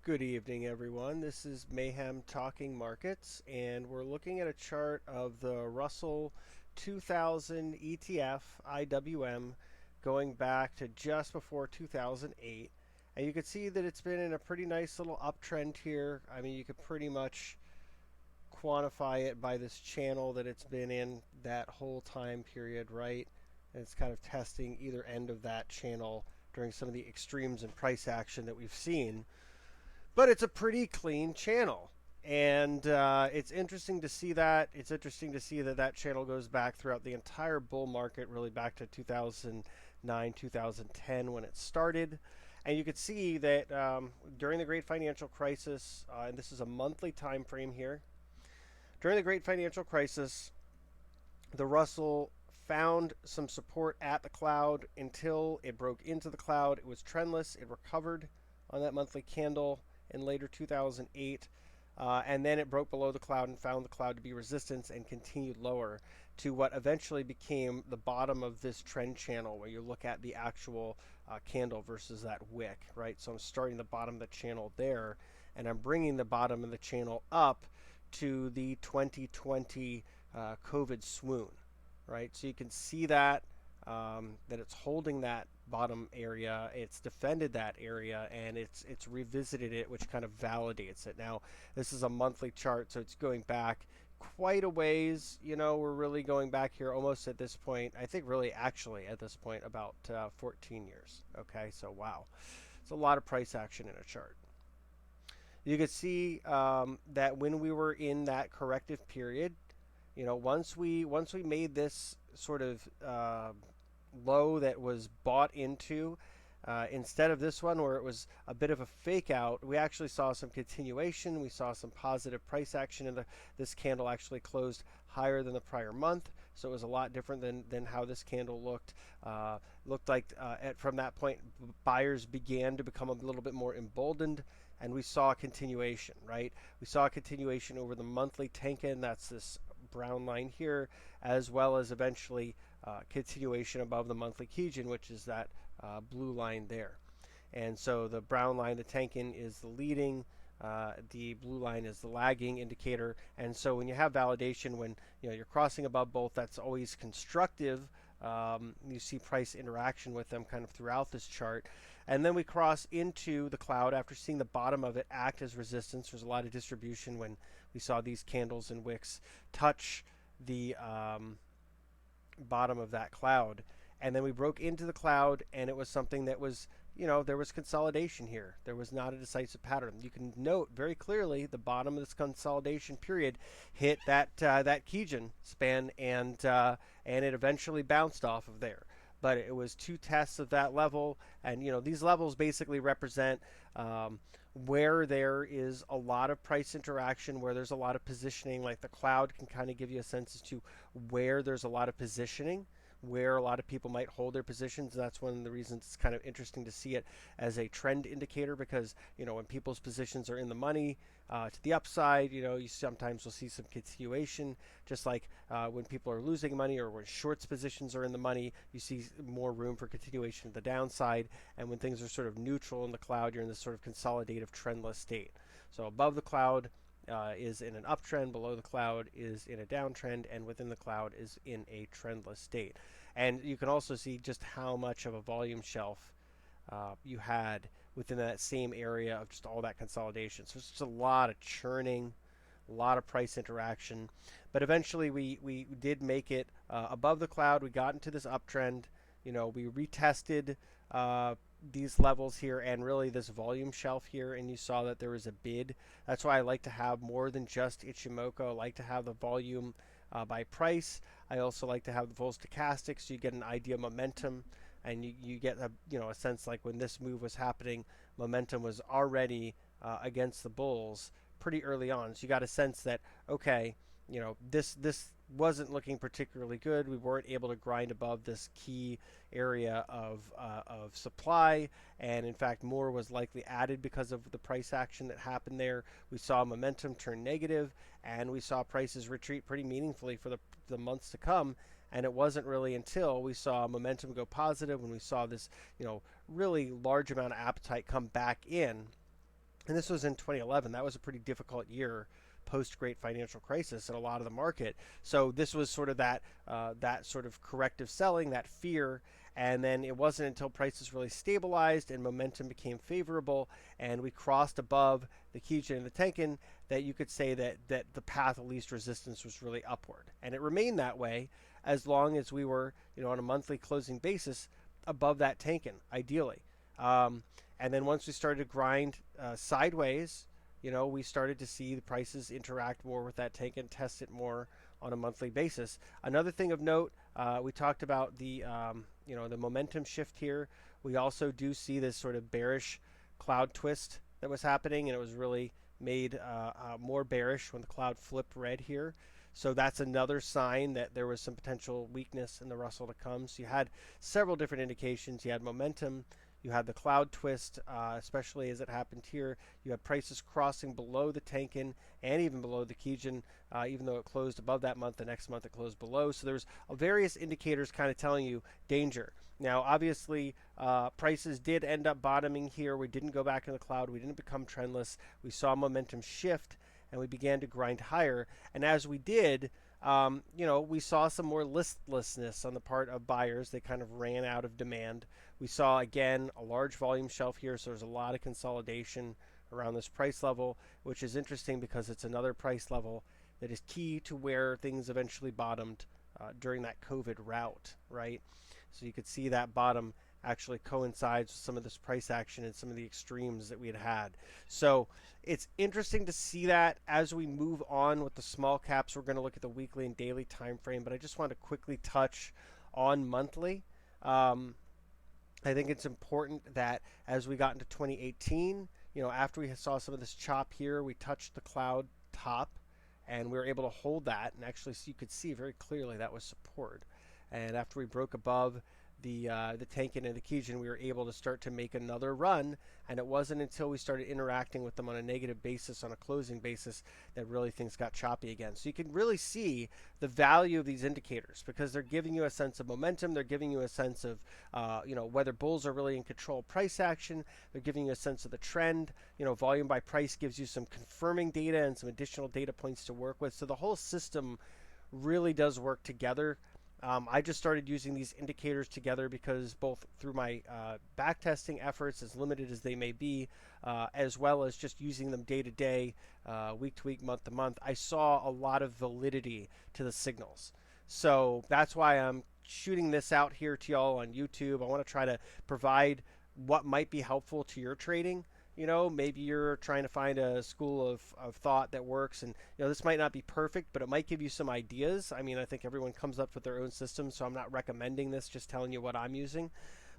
Good evening, everyone. This is Mayhem Talking Markets, and we're looking at a chart of the Russell 2000 ETF IWM going back to just before 2008. And you can see that it's been in a pretty nice little uptrend here. I mean, you could pretty much quantify it by this channel that it's been in that whole time period, right? And it's kind of testing either end of that channel during some of the extremes in price action that we've seen. But it's a pretty clean channel. And it's interesting to see that. It's interesting to see that that channel goes back throughout the entire bull market, really back to 2009, 2010 when it started. And you could see that during the Great Financial Crisis, and this is a monthly time frame here, during the Great Financial Crisis, the Russell found some support at the cloud until it broke into the cloud. It was trendless. It recovered on that monthly candle in later 2008. And then it broke below the cloud and found the cloud to be resistance and continued lower to what eventually became the bottom of this trend channel, where you look at the actual candle versus that wick, right? So I'm starting the bottom of the channel there, and I'm bringing the bottom of the channel up to the 2020 COVID swoon, right? So you can see that that it's holding that bottom area, it's defended that area, and it's revisited it, which kind of validates it. Now, this is a monthly chart, so it's going back quite a ways. You know, we're really going back here almost at this point. I think really actually at this point about 14 years. Okay, so wow, it's a lot of price action in a chart. You could see that when we were in that corrective period, you know, once we made this sort of low that was bought into, instead of this one where it was a bit of a fake out, we actually saw some continuation. We saw some positive price action, and this candle actually closed higher than the prior month. So it was a lot different than how this candle looked. Looked like from that point, buyers began to become a little bit more emboldened, and we saw a continuation, right? We saw a continuation over the monthly Tenkan. That's this brown line here, as well as eventually continuation above the monthly Kijun, which is that blue line there. And so the brown line, the Tenkan, is the leading. The blue line is the lagging indicator. And so when you have validation, when you're crossing above both, that's always constructive. You see price interaction with them kind of throughout this chart. And then we cross into the cloud after seeing the bottom of it act as resistance. There's a lot of distribution when we saw these candles and wicks touch the bottom of that cloud. And then we broke into the cloud, and it was something that was, there was consolidation here. There was not a decisive pattern. You can note very clearly the bottom of this consolidation period hit that Kijun span, and it eventually bounced off of there. But it was two tests of that level, and these levels basically represent where there is a lot of price interaction, where there's a lot of positioning. Like the cloud can kind of give you a sense as to where there's a lot of positioning, where a lot of people might hold their positions. That's one of the reasons it's kind of interesting to see it as a trend indicator, because when people's positions are in the money to the upside, you sometimes will see some continuation. Just like when people are losing money, or when shorts positions are in the money, you see more room for continuation to the downside. And when things are sort of neutral in the cloud, you're in this sort of consolidative trendless state. So above the cloud is in an uptrend, below the cloud is in a downtrend, and within the cloud is in a trendless state. And you can also see just how much of a volume shelf you had within that same area of just all that consolidation. So it's just a lot of churning, a lot of price interaction. But eventually we did make it above the cloud. We got into this uptrend. We retested these levels here and really this volume shelf here, and you saw that there was a bid. That's why I like to have more than just Ichimoku. I like to have the volume by price. I also like to have the full stochastics, so you get an idea of momentum, and you get a sense like when this move was happening, momentum was already against the bulls pretty early on. So you got a sense that, okay, this wasn't looking particularly good. We weren't able to grind above this key area of supply, and in fact more was likely added because of the price action that happened there. We saw momentum turn negative, and we saw prices retreat pretty meaningfully for the months to come. And it wasn't really until we saw momentum go positive, when we saw this really large amount of appetite come back in, and this was in 2011. That was a pretty difficult year post Great Financial Crisis in a lot of the market. So this was sort of that sort of corrective selling, that fear, and then it wasn't until prices really stabilized and momentum became favorable, and we crossed above the Kijin and the Tenkin, that you could say that the path of least resistance was really upward, and it remained that way as long as we were, on a monthly closing basis above that Tenkin, ideally. Um, and then once we started to grind sideways, we started to see the prices interact more with that tank and test it more on a monthly basis. Another thing of note, we talked about the momentum shift here. We also do see this sort of bearish cloud twist that was happening, and it was really made more bearish when the cloud flipped red here. So that's another sign that there was some potential weakness in the Russell to come. So you had several different indications. You had momentum. You had the cloud twist, especially as it happened here. You had prices crossing below the Tenkin and even below the Kijin, even though it closed above that month. The next month it closed below. So there's various indicators kind of telling you danger. Now, obviously, prices did end up bottoming here. We didn't go back in the cloud. We didn't become trendless. We saw momentum shift, and we began to grind higher. And as we did, we saw some more listlessness on the part of buyers. They kind of ran out of demand. We saw, again, a large volume shelf here, so there's a lot of consolidation around this price level, which is interesting because it's another price level that is key to where things eventually bottomed during that COVID rout, right? So you could see that bottom actually coincides with some of this price action and some of the extremes that we had. So it's interesting to see that as we move on with the small caps. We're going to look at the weekly and daily time frame, but I just want to quickly touch on monthly. I think it's important that as we got into 2018, after we saw some of this chop here, we touched the cloud top and we were able to hold that. And actually, you could see very clearly that was support. And after we broke above the Tenkin and the Kijin, we were able to start to make another run. And it wasn't until we started interacting with them on a negative basis, on a closing basis, that really things got choppy again. So you can really see the value of these indicators because they're giving you a sense of momentum. They're giving you a sense of whether bulls are really in control of price action. They're giving you a sense of the trend. Volume by price gives you some confirming data and some additional data points to work with. So the whole system really does work together. I just started using these indicators together because both through my backtesting efforts, as limited as they may be, as well as just using them day to day, week to week, month to month, I saw a lot of validity to the signals. So that's why I'm shooting this out here to y'all on YouTube. I want to try to provide what might be helpful to your trading. Maybe you're trying to find a school of thought that works, and this might not be perfect, but it might give you some ideas. I mean, I think everyone comes up with their own system, so I'm not recommending this, just telling you what I'm using.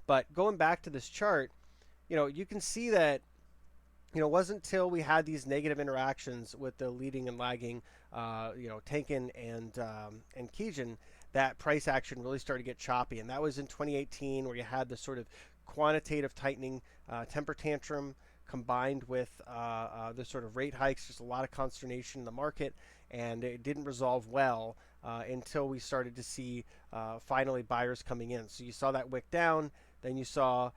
But going back to this chart, you can see that it wasn't until we had these negative interactions with the leading and lagging, Tenkin and Kijin, that price action really started to get choppy, and that was in 2018, where you had the sort of quantitative tightening temper tantrum combined with the sort of rate hikes, just a lot of consternation in the market, and it didn't resolve well until we started to see finally buyers coming in. So you saw that wick down, then you saw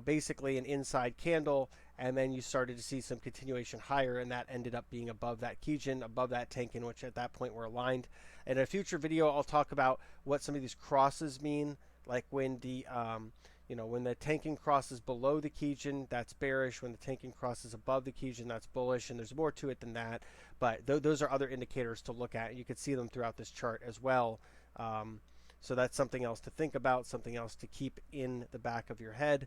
basically an inside candle, and then you started to see some continuation higher, and that ended up being above that Kijin, above that Tenkin, which at that point were aligned. In a future video, I'll talk about what some of these crosses mean, like when the when the Tenkin crosses below the Kijin, that's bearish. When the Tenkin crosses above the Kijin, that's bullish. And there's more to it than that. But those are other indicators to look at. You can see them throughout this chart as well. So that's something else to think about, something else to keep in the back of your head.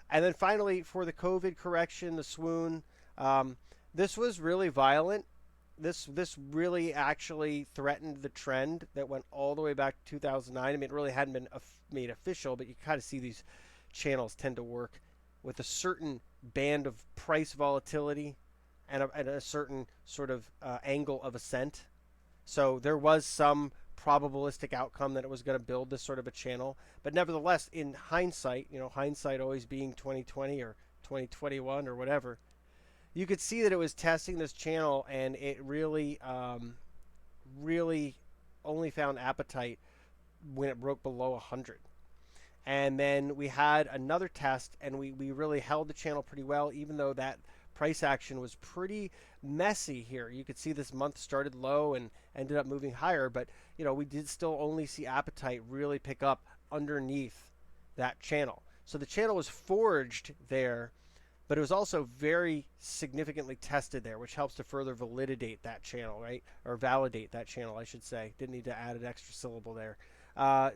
And then finally, for the COVID correction, the swoon, this was really violent. This really actually threatened the trend that went all the way back to 2009. I mean, it really hadn't been made official, but you kind of see these channels tend to work with a certain band of price volatility and a certain sort of angle of ascent. So there was some probabilistic outcome that it was going to build this sort of a channel. But nevertheless, in hindsight, hindsight always being 2020 or 2021 or whatever, you could see that it was testing this channel, and it really, really only found appetite when it broke below 100. And then we had another test, and we really held the channel pretty well, even though that price action was pretty messy here. You could see this month started low and ended up moving higher, but we did still only see appetite really pick up underneath that channel. So the channel was forged there, but it was also very significantly tested there, which helps to further validate that channel, right? Or validate that channel, I should say. Didn't need to add an extra syllable there.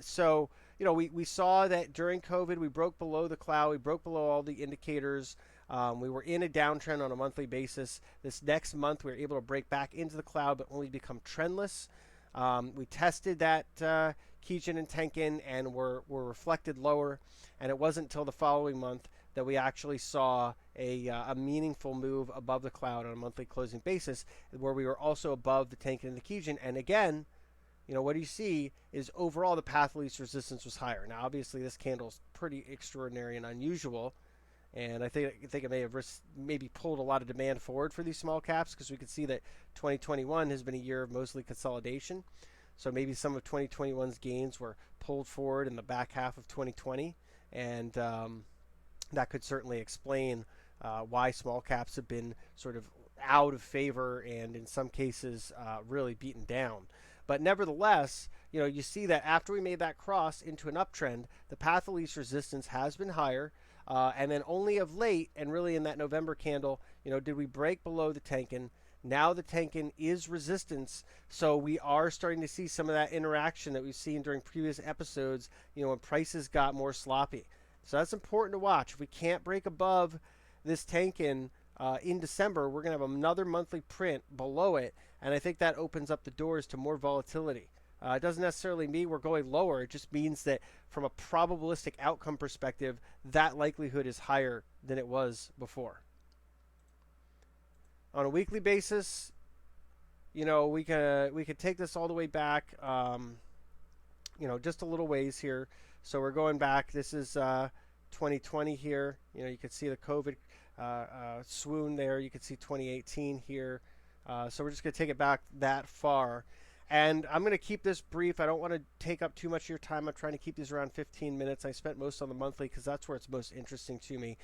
So we saw that during COVID, we broke below the cloud. We broke below all the indicators. We were in a downtrend on a monthly basis. This next month, we were able to break back into the cloud, but only become trendless. We tested that Kijun and Tenkin and were reflected lower. And it wasn't until the following month that we actually saw a meaningful move above the cloud on a monthly closing basis, where we were also above the Tenkin and the Kijun. And again, what you see is overall the path of least resistance was higher. Now, obviously, this candle is pretty extraordinary and unusual, and I think it may have maybe pulled a lot of demand forward for these small caps, because we could see that 2021 has been a year of mostly consolidation. So maybe some of 2021's gains were pulled forward in the back half of 2020, and that could certainly explain why small caps have been sort of out of favor and in some cases really beaten down. But nevertheless, you see that after we made that cross into an uptrend, the path of least resistance has been higher. And then only of late, and really in that November candle, did we break below the Tenkin. Now the Tenkin is resistance. So we are starting to see some of that interaction that we've seen during previous episodes, when prices got more sloppy. So that's important to watch. If we can't break above this Tenkin in December, we're going to have another monthly print below it. And I think that opens up the doors to more volatility. It doesn't necessarily mean we're going lower. It just means that from a probabilistic outcome perspective, that likelihood is higher than it was before. On a weekly basis, we could take this all the way back, just a little ways here. So we're going back. This is 2020 here. You can see the COVID swoon there. You can see 2018 here. So we're just going to take it back that far. And I'm going to keep this brief. I don't want to take up too much of your time. I'm trying to keep these around 15 minutes. I spent most on the monthly because that's where it's most interesting to me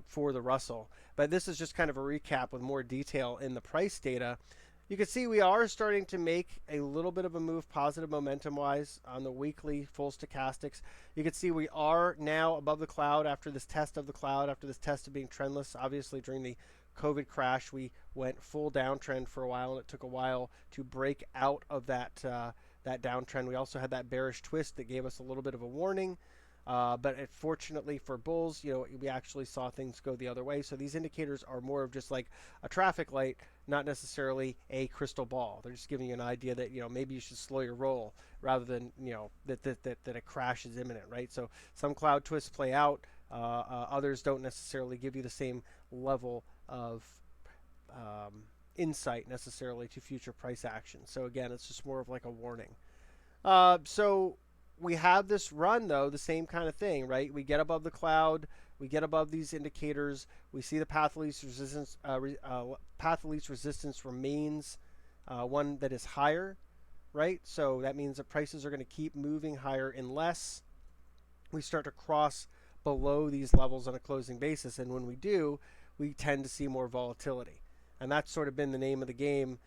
for the Russell. But this is just kind of a recap with more detail in the price data. You can see we are starting to make a little bit of a move positive momentum-wise on the weekly full stochastics. You can see we are now above the cloud after this test of the cloud, after this test of being trendless. Obviously, during the COVID crash, we went full downtrend for a while, and it took a while to break out of that downtrend. We also had that bearish twist that gave us a little bit of a warning. But fortunately for bulls, we actually saw things go the other way. So these indicators are more of just like a traffic light, not necessarily a crystal ball. They're just giving you an idea that, maybe you should slow your roll rather than, that a crash is imminent, right? So some cloud twists play out. Others don't necessarily give you the same level of insight necessarily to future price action. So again, it's just more of like a warning. So we have this run, though, the same kind of thing, right? We get above the cloud, we get above these indicators, we see the path of least resistance. Path of least resistance remains one that is higher, right? So that means that prices are going to keep moving higher unless we start to cross below these levels on a closing basis. And when we do, we tend to see more volatility. And that's sort of been the name of the game,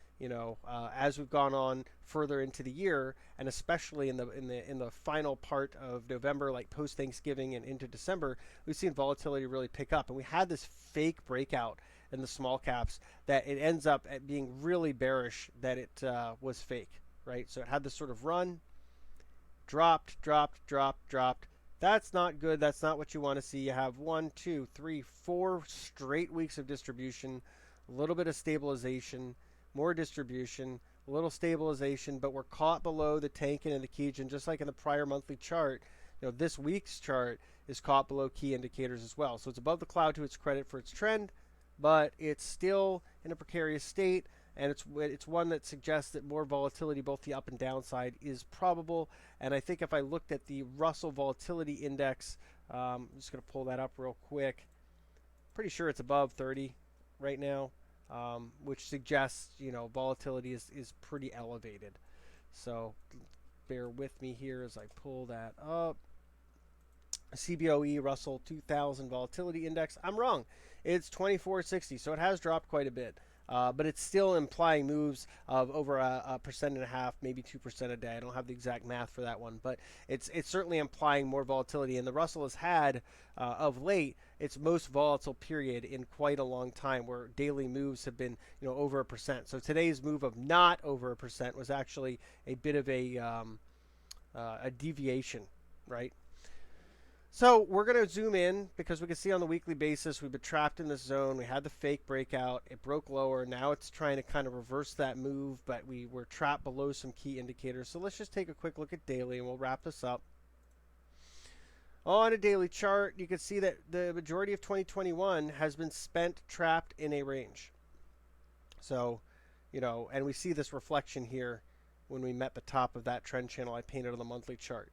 as we've gone on further into the year, and especially in the final part of November, like post Thanksgiving and into December, we've seen volatility really pick up. And we had this fake breakout in the small caps that it ends up at being really bearish that it was fake, right? So it had this sort of run, dropped. That's not good. That's not what you want to see. You have 1, 2, 3, 4 straight weeks of distribution, a little bit of stabilization, more distribution, a little stabilization, but we're caught below the Tenkin and the Kijun, just like in the prior monthly chart. This week's chart is caught below key indicators as well. So it's above the cloud to its credit for its trend, but it's still in a precarious state, and it's one that suggests that more volatility, both the up and downside, is probable. And I think if I looked at the Russell Volatility Index, I'm just going to pull that up real quick. Pretty sure it's above 30 right now. Which suggests, volatility is pretty elevated. So bear with me here as I pull that up. CBOE Russell 2000 Volatility Index. I'm wrong. It's 24.60, so it has dropped quite a bit. But it's still implying moves of over a percent and a half, maybe 2% a day. I don't have the exact math for that one, but it's certainly implying more volatility. And the Russell has had, of late, its most volatile period in quite a long time, where daily moves have been, over a percent. So today's move of not over a percent was actually a bit of a deviation, right? So we're going to zoom in because we can see on the weekly basis we've been trapped in this zone. We had the fake breakout. It broke lower. Now it's trying to kind of reverse that move, but we were trapped below some key indicators. So let's just take a quick look at daily and we'll wrap this up. On a daily chart, you can see that the majority of 2021 has been spent trapped in a range. So, and we see this reflection here when we met the top of that trend channel I painted on the monthly chart.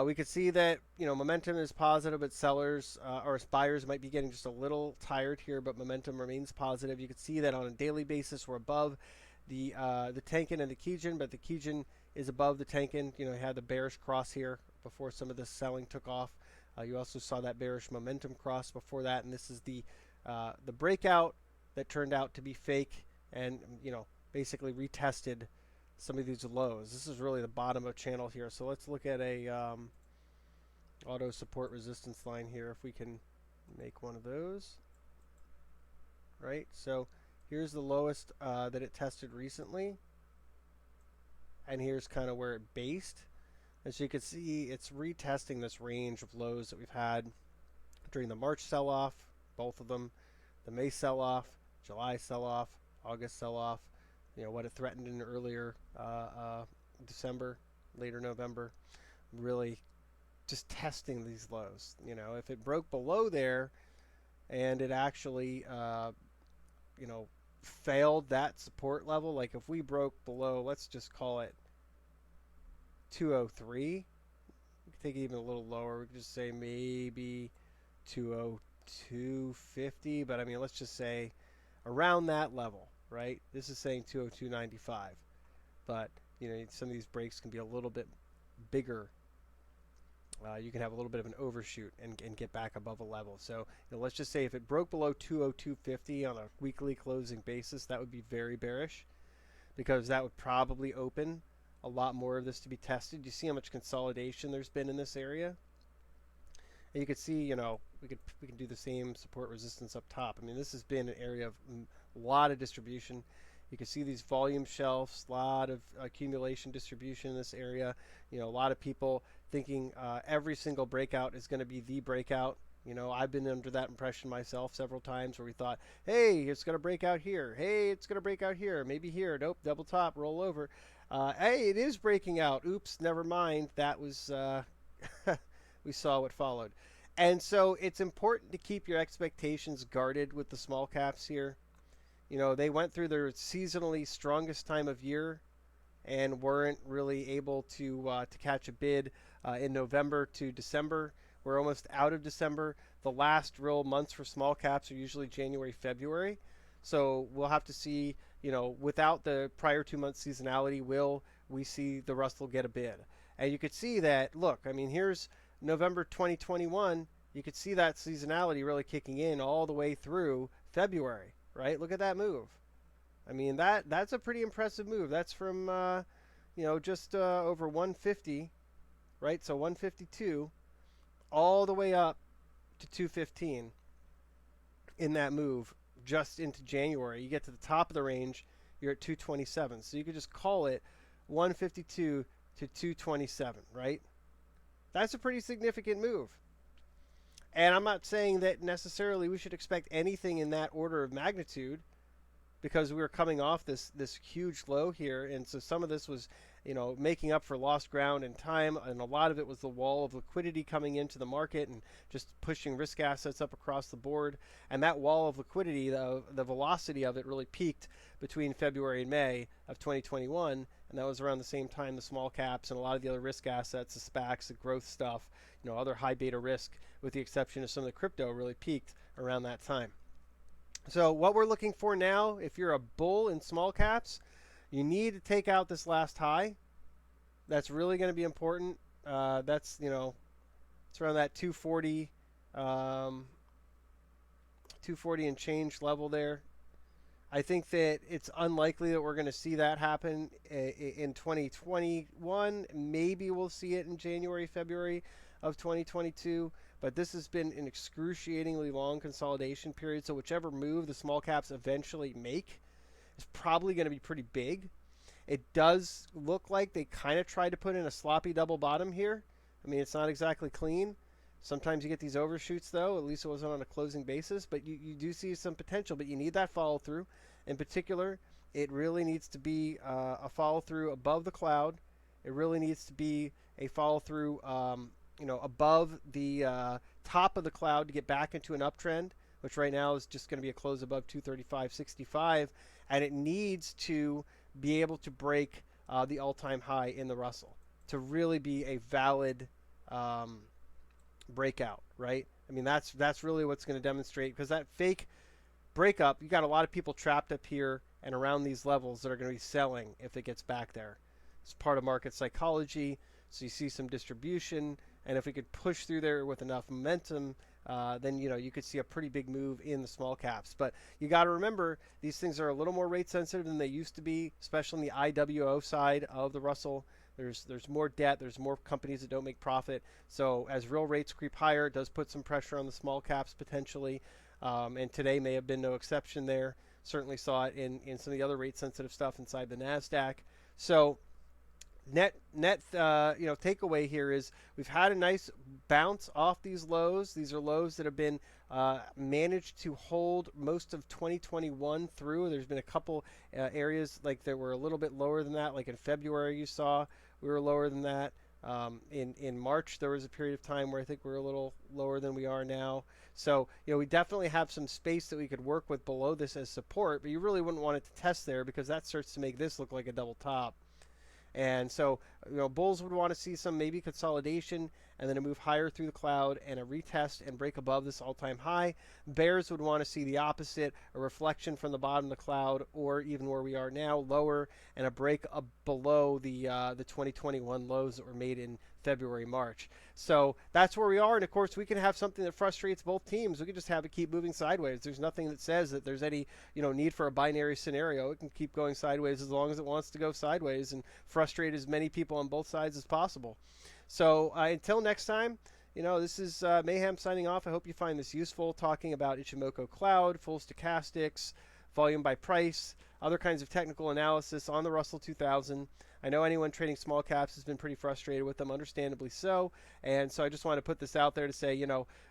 We could see that momentum is positive, but sellers or buyers might be getting just a little tired here, but momentum remains positive. You can see that on a daily basis we're above the Tenkin and the Kijun, but the Kijun is above the Tenkin. You had the bearish cross here before some of this selling took off. You also saw that bearish momentum cross before that, and this is the breakout that turned out to be fake and basically retested some of these lows. This is really the bottom of channel here. So let's look at a auto support resistance line here if we can make one of those. Right, so here's the lowest that it tested recently, and here's kind of where it based. As you can see, it's retesting this range of lows that we've had during the March sell-off, both of them, the May sell-off, July sell-off, August sell-off, what it threatened in earlier December, later November, really just testing these lows. If it broke below there and it actually, failed that support level, like if we broke below, let's just call it 203, we could take it even a little lower. We could just say maybe 202.50, but I mean, let's just say around that level. Right, this is saying 202.95, but some of these breaks can be a little bit bigger. You can have a little bit of an overshoot and get back above a level. So let's just say if it broke below 202.50 on a weekly closing basis, that would be very bearish, because that would probably open a lot more of this to be tested. You see how much consolidation there's been in this area, and you can see we can do the same support resistance up top. I mean, this has been an area of a lot of distribution. You can see these volume shelves, a lot of accumulation distribution in this area. A lot of people thinking every single breakout is going to be the breakout. I've been under that impression myself several times, where we thought, hey, it's going to break out here. Hey, it's going to break out here. Maybe here. Nope, double top, roll over. Hey, it is breaking out. Oops, never mind. That was, we saw what followed. And so it's important to keep your expectations guarded with the small caps here. They went through their seasonally strongest time of year and weren't really able to catch a bid in November to December. We're almost out of December. The last real months for small caps are usually January, February. So we'll have to see, without the prior 2 months seasonality, will we see the Russell get a bid? And you could see that, look, I mean, here's November 2021. You could see that seasonality really kicking in all the way through February. Right? Look at that move. I mean, that's a pretty impressive move. That's from, just over 150, right? So 152 all the way up to 215 in that move just into January. You get to the top of the range, you're at 227. So you could just call it 152 to 227, right? That's a pretty significant move. And I'm not saying that necessarily we should expect anything in that order of magnitude, because we were coming off this huge low here. And so some of this was, making up for lost ground and time. And a lot of it was the wall of liquidity coming into the market and just pushing risk assets up across the board. And that wall of liquidity, the velocity of it really peaked between February and May of 2021. And that was around the same time the small caps and a lot of the other risk assets, the SPACs, the growth stuff, other high beta risk, with the exception of some of the crypto, really peaked around that time. So what we're looking for now, if you're a bull in small caps, you need to take out this last high. That's really going to be important. That's, it's around that 240, 240 and change level there. I think that it's unlikely that we're going to see that happen in 2021. Maybe we'll see it in January, February of 2022. But this has been an excruciatingly long consolidation period. So whichever move the small caps eventually make is probably going to be pretty big. It does look like they kind of tried to put in a sloppy double bottom here. I mean, it's not exactly clean. Sometimes you get these overshoots, though. At least it wasn't on a closing basis. But you do see some potential. But you need that follow through. In particular, it really needs to be a follow through above the cloud. It really needs to be a follow through, above the top of the cloud to get back into an uptrend, which right now is just going to be a close above 235.65, and it needs to be able to break the all-time high in the Russell to really be a valid breakout, right? I mean, that's really what's going to demonstrate, because that fake breakup, you got a lot of people trapped up here and around these levels that are going to be selling if it gets back there. It's part of market psychology, so you see some distribution, and if we could push through there with enough momentum, then you could see a pretty big move in the small caps. But you got to remember, these things are a little more rate sensitive than they used to be, especially in the IWO side of the Russell. There's more debt. There's more companies that don't make profit. So as real rates creep higher, it does put some pressure on the small caps potentially. And today may have been no exception there. Certainly saw it in some of the other rate sensitive stuff inside the NASDAQ. So net takeaway here is we've had a nice bounce off these lows. These are lows that have been managed to hold most of 2021 through. There's been a couple areas like that were a little bit lower than that. Like in February, you saw we were lower than that. In March, there was a period of time where I think we're a little lower than we are now. So, we definitely have some space that we could work with below this as support, but you really wouldn't want it to test there, because that starts to make this look like a double top. And so, bulls would want to see some maybe consolidation and then a move higher through the cloud and a retest and break above this all-time high. Bears would want to see the opposite, a reflection from the bottom of the cloud, or even where we are now, lower, and a break up below the 2021 lows that were made in February, March. So that's where we are. And of course, we can have something that frustrates both teams. We can just have it keep moving sideways. There's nothing that says that there's any need for a binary scenario. It can keep going sideways as long as it wants to go sideways and frustrate as many people on both sides as possible. So until next time, this is Mayhem signing off. I hope you find this useful, talking about Ichimoku Cloud, full stochastics, volume by price, other kinds of technical analysis on the Russell 2000. I know anyone trading small caps has been pretty frustrated with them, understandably so. And so I just want to put this out there to say,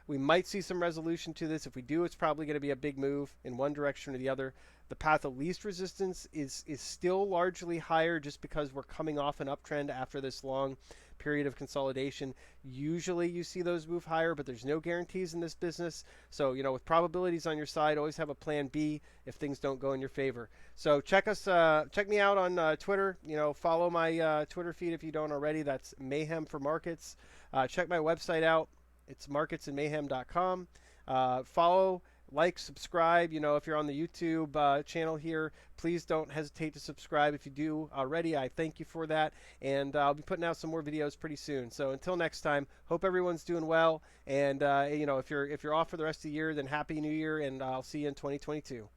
we might see some resolution to this. If we do, it's probably going to be a big move in one direction or the other. The path of least resistance is still largely higher, just because we're coming off an uptrend after this long period of consolidation. Usually you see those move higher, but there's no guarantees in this business. So, with probabilities on your side, always have a plan B if things don't go in your favor. So check me out on Twitter. Follow my Twitter feed if you don't already. That's Mayhem for Markets. Check my website out. It's marketsandmayhem.com. Follow, like, subscribe. If you're on the YouTube channel here, please don't hesitate to subscribe. If you do already, I thank you for that. And I'll be putting out some more videos pretty soon. So until next time, hope everyone's doing well. And if you're off for the rest of the year, then Happy New Year, and I'll see you in 2022.